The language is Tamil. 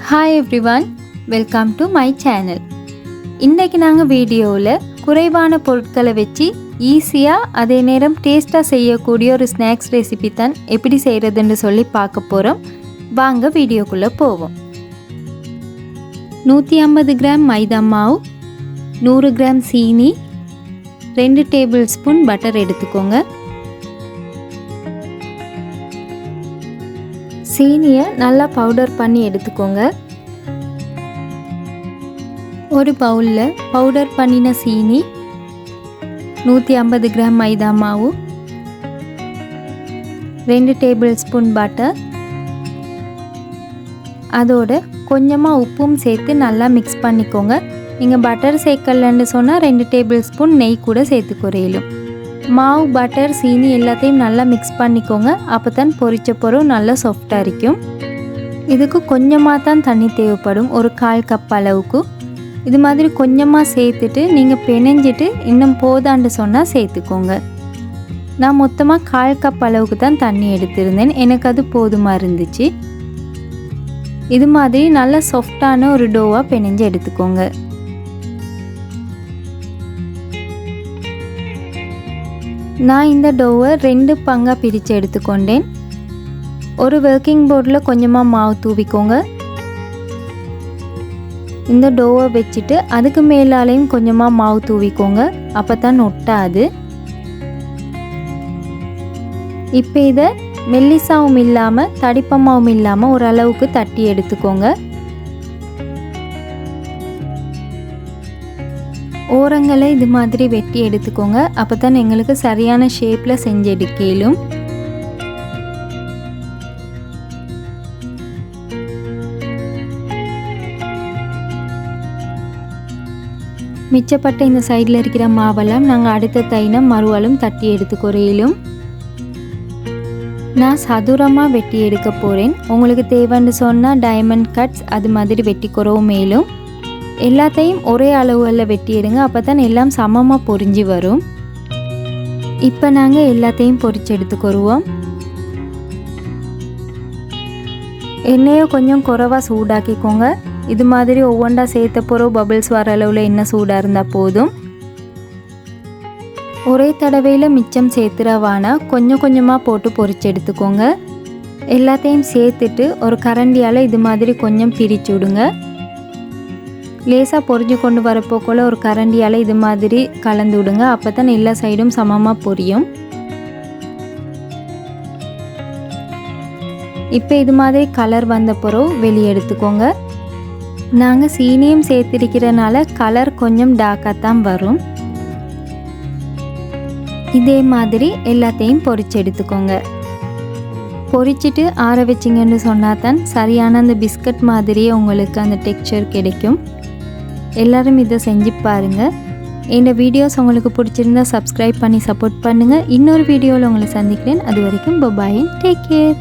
Hi everyone, welcome to my channel. இன்னைக்கு நாங்க வீடியோவில் குறைவான பொருட்களை வச்சு ஈஸியாக அதே நேரம் டேஸ்ட்டாக செய்யக்கூடிய ஒரு ஸ்நாக்ஸ் ரெசிபி தான் எப்படி செய்கிறதுன்னு சொல்லி பார்க்க போகிறோம். வாங்க வீடியோக்குள்ளே போவோம். 150 கிராம் மைதா மாவு, 100 கிராம் சீனி, 2 டேபிள் ஸ்பூன் பட்டர் எடுத்துக்கோங்க. சீனியை நல்லா பவுடர் பண்ணி எடுத்துக்கோங்க. ஒரு பவுலில் பவுடர் பண்ணின சீனி, 150 கிராம் மைதா மாவு, 2 டேபிள் ஸ்பூன் பட்டர், அதோட கொஞ்சமாக உப்பும் சேர்த்து நல்லா மிக்ஸ் பண்ணிக்கோங்க. நீங்கள் பட்டர் சேர்க்கலன்னு சொன்னால் 2 டேபிள் ஸ்பூன் நெய் கூட சேர்த்து குறையிலும். மாவு, பட்டர், சீனி எல்லாத்தையும் நல்லா மிக்ஸ் பண்ணிக்கோங்க. அப்போ தான் பொரிச்ச பொருள் நல்லா சாஃப்டாக இருக்கும். இதுக்கு கொஞ்சமாக தான் தண்ணி தேவைப்படும், ஒரு 1/4 கப் அளவுக்கு. இது மாதிரி கொஞ்சமாக சேர்த்துட்டு நீங்கள் பிணைஞ்சிட்டு இன்னும் போதான்னு சொன்னால் சேர்த்துக்கோங்க. நான் மொத்தமாக 1/4 கப் அளவுக்கு தான் தண்ணி எடுத்திருந்தேன், எனக்கு அது போதுமாக இருந்துச்சு. இது மாதிரி நல்லா சாஃப்டான ஒரு டோவாக பிணைஞ்சு எடுத்துக்கோங்க. நான் இந்த டோவை 2 பங்காக பிரித்து எடுத்துக்கொண்டேன். ஒரு ஒர்க்கிங் போர்டில் கொஞ்சமாக மாவு தூவிக்கோங்க. இந்த டோவை வச்சுட்டு அதுக்கு மேலாலையும் கொஞ்சமாக மாவு தூவிக்கோங்க, அப்போ தான் ஒட்டாது. இப்போ இதை மெல்லிசாவும் இல்லாமல் தடிப்பமாவும் இல்லாமல் ஓரளவுக்கு தட்டி எடுத்துக்கோங்க. ஓரங்களை இது மாதிரி வெட்டி எடுத்துக்கோங்க, அப்போ தான் எங்களுக்கு சரியான ஷேப்பில் செஞ்சு எடுக்கலும். மிச்சப்பட்ட இந்த சைடில் இருக்கிற மாவெல்லாம் நாங்கள் அடுத்த தைனம் மறுவாலும் தட்டி எடுத்துக்கொறையிலும். நான் சதுரமாக வெட்டி எடுக்க போகிறேன். உங்களுக்கு தேவைன்னு சொன்னால் டைமண்ட் கட்ஸ் அது மாதிரி வெட்டிக்கிறோம். மேலும் எல்லாத்தையும் ஒரே அளவுகளில் வெட்டி எடுங்க, அப்போ தான் எல்லாம் சமமாக பொரிஞ்சு வரும். இப்போ நாங்கள் எல்லாத்தையும் பொரிச்சு எடுத்துக்கொருவோம். எண்ணெயை கொஞ்சம் குறைவாக சூடாக்கிக்கோங்க. இது மாதிரி ஒவ்வொன்றா சேர்த்த போகிறோம் பபிள்ஸ் வர அளவில் எண்ணெய் சூடாக இருந்தால் போதும். ஒரே தடவையில் மிச்சம் சேர்த்துறவானா கொஞ்சம் கொஞ்சமாக போட்டு பொரிச்சு எடுத்துக்கோங்க. எல்லாத்தையும் சேர்த்துட்டு ஒரு கரண்டியால் இது மாதிரி கொஞ்சம் பிரித்து விடுங்க. லேசாக பொரிஞ்சு கொண்டு வரப்போக்குள்ள ஒரு கரண்டியால் இது மாதிரி கலந்து விடுங்க, அப்போ தான் எல்லா சைடும் சமமாக பொரியும். இப்போ இது மாதிரி கலர் வந்த பிறகு வெளியே எடுத்துக்கோங்க. நாங்கள் சீனியும் சேர்த்திருக்கிறனால கலர் கொஞ்சம் டார்க்காக தான் வரும். இதே மாதிரி எல்லாத்தையும் பொரிச்சு எடுத்துக்கோங்க. பொரிச்சிட்டு ஆற வச்சிங்கன்னு சொன்னால் தான் சரியான அந்த பிஸ்கட் மாதிரியே உங்களுக்கு அந்த டெக்ஸ்சர் கிடைக்கும். எல்லாரும் இதை செஞ்சு பாருங்கள். இந்த வீடியோஸ் உங்களுக்கு பிடிச்சிருந்தா சப்ஸ்கிரைப் பண்ணி சப்போர்ட் பண்ணுங்கள். இன்னொரு வீடியோவில் உங்களை சந்திக்கிறேன். அது வரைக்கும் பாய், டேக் கேர்.